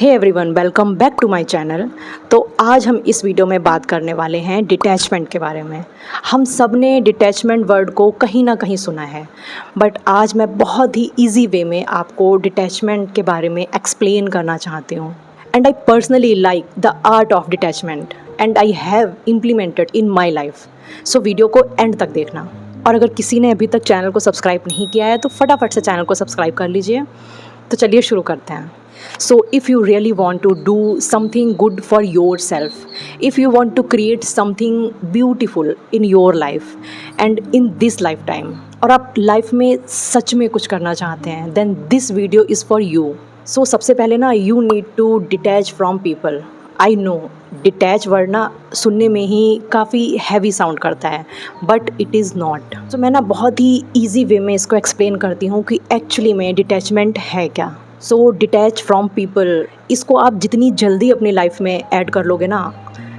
Hey everyone, welcome back to my channel. तो आज हम इस वीडियो में बात करने वाले हैं डिटैचमेंट के बारे में। हम सब ने डिटैचमेंट वर्ड को कहीं ना कहीं सुना है, बट आज मैं बहुत ही इजी वे में आपको डिटैचमेंट के बारे में एक्सप्लेन करना चाहती हूँ। And I personally like the art of detachment and I have implemented in my life. So video को एंड तक देखना। और अगर किसी ने अभी तक चैनल को सब्सक्राइब नहीं किया है तो फटाफट से चैनल को सब्सक्राइब कर लीजिए। तो चलिए शुरू करते हैं। So if you really want to do something good for yourself, if you want to create something beautiful in your life and in this lifetime, और आप लाइफ में सच में कुछ करना चाहते हैं, then this video is for you. So सबसे पहले ना you need to detach from people. I know detach word ना सुनने में ही काफ़ी हैवी साउंड करता है, बट इट इज़ नॉट। तो मैं ना बहुत ही ईजी वे में इसको एक्सप्लेन करती हूँ कि एक्चुअली में डिटैचमेंट है क्या। सो डिटैच फ्रॉम पीपल, इसको आप जितनी जल्दी अपनी लाइफ में ऐड कर लोगे ना,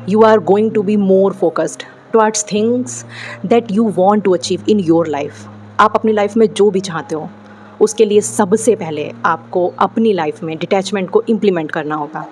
you are going to be more focused towards things that you want to achieve in your life. आप अपनी लाइफ में जो भी चाहते हो उसके लिए सबसे पहले आपको अपनी लाइफ में डिटैचमेंट को इम्प्लीमेंट करना होगा।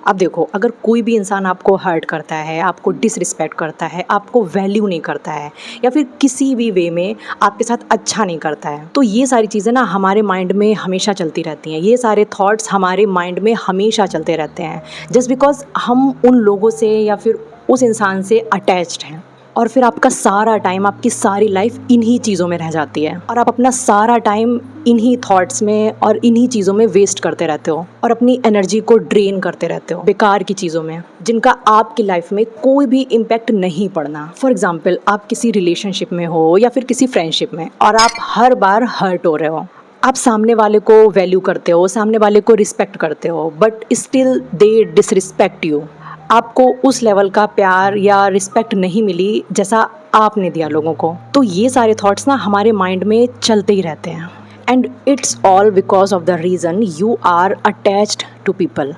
अब देखो, अगर कोई भी इंसान आपको हर्ट करता है, आपको डिसरिस्पेक्ट करता है, आपको वैल्यू नहीं करता है, या फिर किसी भी वे में आपके साथ अच्छा नहीं करता है, तो ये सारी चीज़ें ना हमारे माइंड में हमेशा चलती रहती हैं। ये सारे थॉट्स हमारे माइंड में हमेशा चलते रहते हैं, जस्ट बिकॉज हम उन लोगों से या फिर उस इंसान से अटैच्ड हैं। और फिर आपका सारा टाइम, आपकी सारी लाइफ इन्हीं चीज़ों में रह जाती है और आप अपना सारा टाइम इन्हीं थॉट्स में और इन्हीं चीज़ों में वेस्ट करते रहते हो और अपनी एनर्जी को ड्रेन करते रहते हो बेकार की चीज़ों में, जिनका आपकी लाइफ में कोई भी इम्पैक्ट नहीं पड़ना। फॉर एग्जाम्पल, आप किसी रिलेशनशिप में हो या फिर किसी फ्रेंडशिप में और आप हर बार हर्ट हो रहे हो। आप सामने वाले को वैल्यू करते हो, सामने वाले को रिस्पेक्ट करते हो, but still they disrespect you. आपको उस लेवल का प्यार या रिस्पेक्ट नहीं मिली जैसा आपने दिया लोगों को। तो ये सारे थॉट्स ना हमारे माइंड में चलते ही रहते हैं, and it's all because of the reason you are attached to people.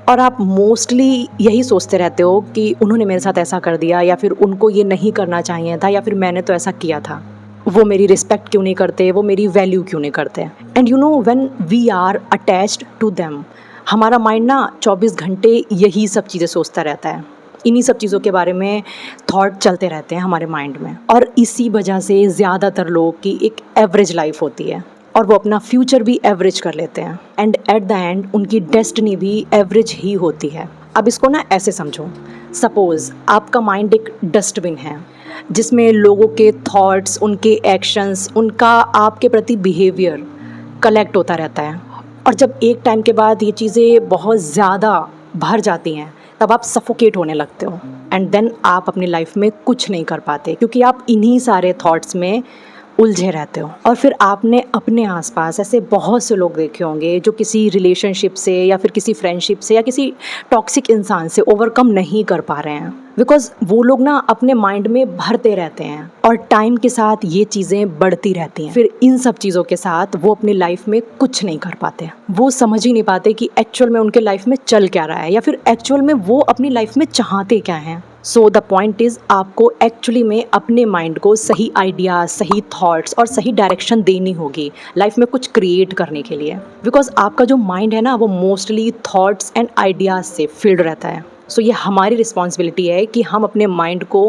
और आप मोस्टली यही सोचते रहते हो कि उन्होंने मेरे साथ ऐसा कर दिया, या फिर उनको ये नहीं करना चाहिए था, या फिर मैंने तो ऐसा किया था, वो मेरी रिस्पेक्ट क्यों नहीं करते, वो मेरी वैल्यू क्यों नहीं करते। And you know, when we are attached to them, हमारा माइंड ना 24 घंटे यही सब चीज़ें सोचता रहता है। इन्हीं सब चीज़ों के बारे में थॉट चलते रहते हैं हमारे माइंड में, और इसी वजह से ज़्यादातर लोगों की एक एवरेज लाइफ होती है और वो अपना फ्यूचर भी एवरेज कर लेते हैं, एंड एट द एंड उनकी डेस्टिनी भी एवरेज ही होती है। अब इसको ना ऐसे समझो, सपोज़ आपका माइंड एक डस्टबिन है जिसमें लोगों के थॉट्स, उनके एक्शंस, उनका आपके प्रति बिहेवियर कलेक्ट होता रहता है। और जब एक टाइम के बाद ये चीज़ें बहुत ज़्यादा भर जाती हैं, तब आप सफोकेट होने लगते हो, एंड देन आप अपनी लाइफ में कुछ नहीं कर पाते, क्योंकि आप इन्हीं सारे थॉट्स में उलझे रहते हो। और फिर आपने अपने आसपास ऐसे बहुत से लोग देखे होंगे जो किसी रिलेशनशिप से या फिर किसी फ्रेंडशिप से या किसी टॉक्सिक इंसान से ओवरकम नहीं कर पा रहे हैं, बिकॉज वो लोग ना अपने माइंड में भरते रहते हैं और टाइम के साथ ये चीज़ें बढ़ती रहती हैं। फिर इन सब चीज़ों के साथ वो अपनी लाइफ में कुछ नहीं कर पाते। वो समझ ही नहीं पाते कि एक्चुअल में उनके लाइफ में चल क्या रहा है, या फिर एक्चुअल में वो अपनी लाइफ में चाहते क्या हैं। सो द पॉइंट इज़, आपको एक्चुअली में अपने माइंड को सही आइडिया, सही थॉट्स और सही डायरेक्शन देनी होगी लाइफ में कुछ क्रिएट करने के लिए, बिकॉज आपका जो माइंड है ना, वो मोस्टली थॉट्स एंड आइडियाज़ से फिल्ड रहता है। सो ये हमारी रिस्पॉन्सिबिलिटी है कि हम अपने माइंड को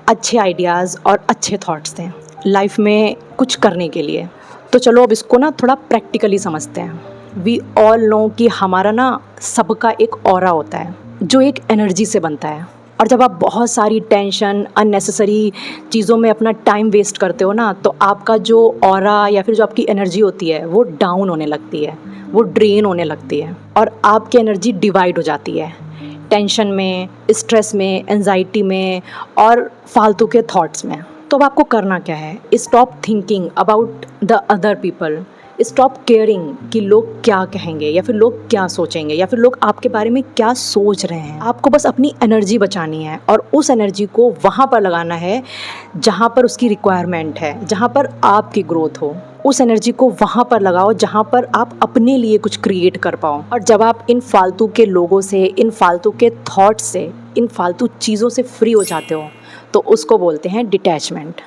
अच्छे आइडियाज़ और अच्छे थॉट्स दें लाइफ में कुछ करने के लिए। तो चलो अब इसको ना थोड़ा प्रैक्टिकली समझते हैं। वी ऑल नो कि हमारा ना सबका एक ऑरा होता है जो एक एनर्जी से बनता है, और जब आप बहुत सारी टेंशन, अननेसेसरी चीज़ों में अपना टाइम वेस्ट करते हो ना, तो आपका जो ऑरा या फिर जो आपकी एनर्जी होती है वो डाउन होने लगती है, वो ड्रेन होने लगती है, और आपकी एनर्जी डिवाइड हो जाती है टेंशन में, स्ट्रेस में, एंजाइटी में और फालतू के थॉट्स में। तो अब आपको करना क्या है? Stop thinking about the other people, stop caring कि लोग क्या कहेंगे या फिर लोग क्या सोचेंगे या फिर लोग आपके बारे में क्या सोच रहे हैं। आपको बस अपनी एनर्जी बचानी है और उस एनर्जी को वहाँ पर लगाना है जहाँ पर उसकी रिक्वायरमेंट है, जहाँ पर आपकी ग्रोथ हो। उस एनर्जी को वहाँ पर लगाओ जहाँ पर आप अपने लिए कुछ क्रिएट कर पाओ। और जब आप इन फालतू के लोगों से, इन फालतू के थॉट्स से, इन फालतू चीज़ों से फ्री हो जाते हो, तो उसको बोलते हैं डिटैचमेंट।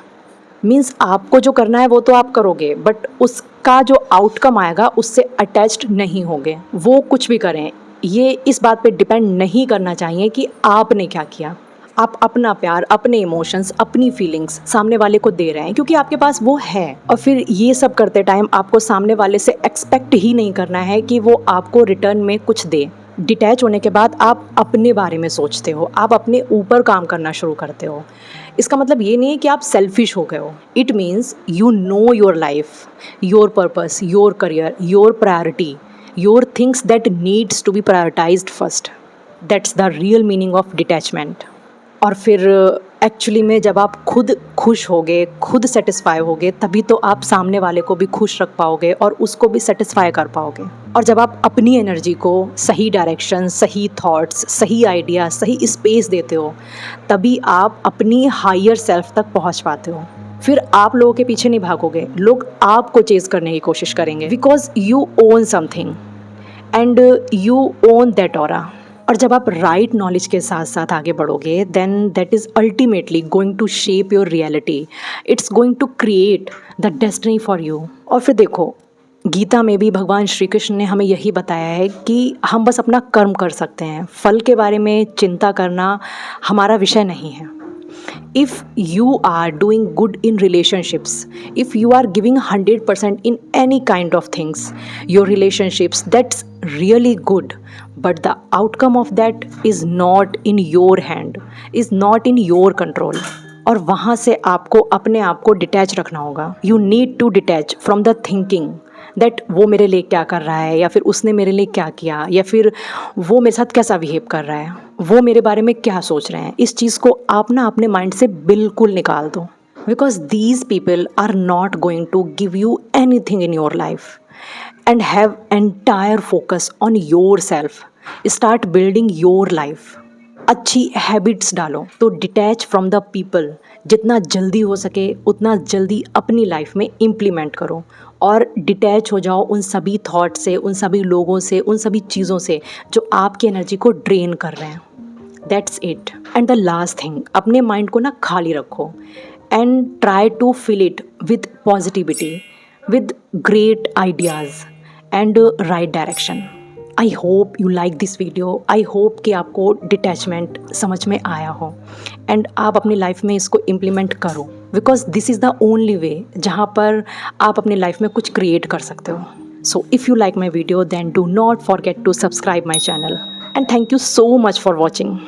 मीन्स आपको जो करना है वो तो आप करोगे, बट उसका जो आउटकम आएगा उससे अटैच्ड नहीं होगे। वो कुछ भी करें, ये इस बात पे डिपेंड नहीं करना चाहिए कि आपने क्या किया। आप अपना प्यार, अपने इमोशंस, अपनी फीलिंग्स सामने वाले को दे रहे हैं क्योंकि आपके पास वो है। और फिर ये सब करते टाइम आपको सामने वाले से एक्सपेक्ट ही नहीं करना है कि वो आपको रिटर्न में कुछ दे। डिटैच होने के बाद आप अपने बारे में सोचते हो, आप अपने ऊपर काम करना शुरू करते हो। इसका मतलब ये नहीं है कि आप सेल्फिश हो गए हो। It means you know your life, your purpose, your career, your priority, your things that needs to be prioritized first. That's the real meaning of detachment. और फिर एक्चुअली में जब आप खुद खुश होगे, खुद सेटिस्फाई होगे, तभी तो आप सामने वाले को भी खुश रख पाओगे और उसको भी सेटिस्फाई कर पाओगे। और जब आप अपनी एनर्जी को सही डायरेक्शन, सही थॉट्स, सही आइडिया, सही स्पेस देते हो, तभी आप अपनी हायर सेल्फ तक पहुंच पाते हो। फिर आप लोगों के पीछे नहीं भागोगे, लोग आपको चेज करने की कोशिश करेंगे because you own something and you own that aura. और जब आप राइट नॉलेज के साथ साथ आगे बढ़ोगे, then that is ultimately going to shape your reality. It's going to create the destiny for you. और फिर देखो, गीता में भी भगवान श्री कृष्ण ने हमें यही बताया है कि हम बस अपना कर्म कर सकते हैं, फल के बारे में चिंता करना हमारा विषय नहीं है। If you are doing good in relationships, if you are giving 100% in any kind of things, your relationships, that's really good, but the outcome of that is not in your hand, is not in your control. और वहाँ से आपको अपने आप को detach रखना होगा। You need to detach from the thinking that वो मेरे लिए क्या कर रहा है, या फिर उसने मेरे लिए क्या किया, या फिर वो मेरे साथ कैसा बिहेव कर रहा है, वो मेरे बारे में क्या सोच रहे हैं। इस चीज़ को आप ना अपने माइंड से बिल्कुल निकाल दो, because these people are not going to give you anything in your life and have entire focus on yourself. Start building your life. अच्छी हैबिट्स डालो। तो डिटैच फ्रॉम द पीपल, जितना जल्दी हो सके उतना जल्दी अपनी लाइफ में इम्प्लीमेंट करो और डिटैच हो जाओ उन सभी थॉट से, उन सभी लोगों से, उन सभी चीज़ों से जो आपकी एनर्जी को ड्रेन कर रहे हैं। That's it. And the last thing, अपने माइंड को ना खाली रखो and try to fill it with positivity, with great ideas and right direction. I hope you like this video. I hope कि आपको डिटैचमेंट समझ में आया हो एंड आप अपनी लाइफ में इसको इम्प्लीमेंट करो, because this is the only way जहाँ पर आप अपनी लाइफ में कुछ क्रिएट कर सकते हो। So if you like my video, then do not forget to subscribe my channel and thank you so much for watching.